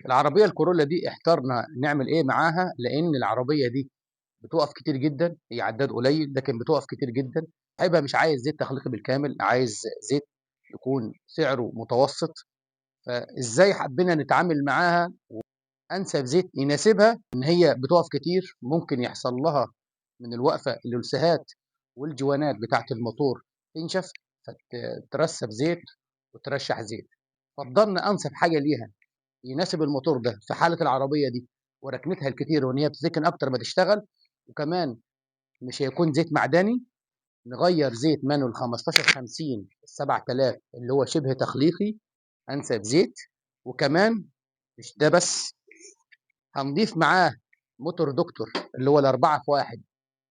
العربية الكورولا دي احترنا نعمل ايه معاها، لان العربية دي بتقف كتير جدا، هي عداد قليل لكن بتقف كتير جدا. هيبقى مش عايز زيت تخليقي بالكامل، عايز زيت يكون سعره متوسط. فازاي حبينا نتعامل معاها وانسب زيت يناسبها؟ ان هي بتقف كتير، ممكن يحصل لها من الوقفة الالسهات والجوانات بتاعة الموتور تنشف، فترسب زيت وترشح زيت. فضلنا انسب حاجة ليها يناسب الموتور ده في حالة العربية دي وركنتها الكتير وان هي بتسكن اكتر ما تشتغل، وكمان مش هيكون زيت معدني. نغير زيت مانول 1550 7000 اللي هو شبه تخليقي، انسب زيت. وكمان مش ده بس، هنضيف معاه موتور دكتور اللي هو الأربعة في واحد،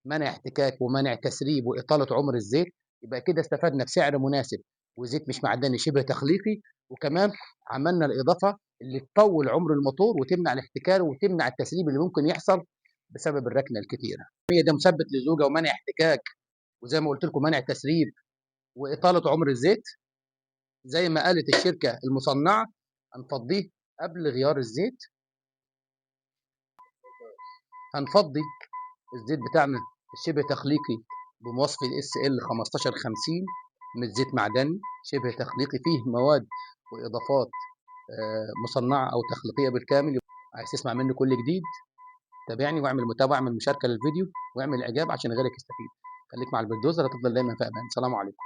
منع احتكاك ومنع تسريب وإطالة عمر الزيت. يبقى كده استفدنا بسعر مناسب وزيت مش معدني شبه تخليقي، وكمان عملنا الإضافة اللي تطول عمر الموتور وتمنع الاحتكار وتمنع التسريب اللي ممكن يحصل بسبب الركنة الكتيرة. هي ده مثبت للزوجة ومنع احتكاك، وزي ما قلت لكم منع تسريب وإطالة عمر الزيت. زي ما قالت الشركة المصنعة، هنفضيه قبل غيار الزيت. هنفضي الزيت بتاعنا الشبه تخليقي بمواصفة SL 1550، مش زيت معدني شبه تخليقي فيه مواد وإضافات مصنعة أو تخليقية بالكامل. عايز تسمع مني كل جديد؟ تابعني واعمل متابعة، اعمل مشاركة للفيديو واعمل إعجاب عشان غيرك يستفيد. خليك مع البلدوزر، هتفضل دايما في أمان. سلام عليكم.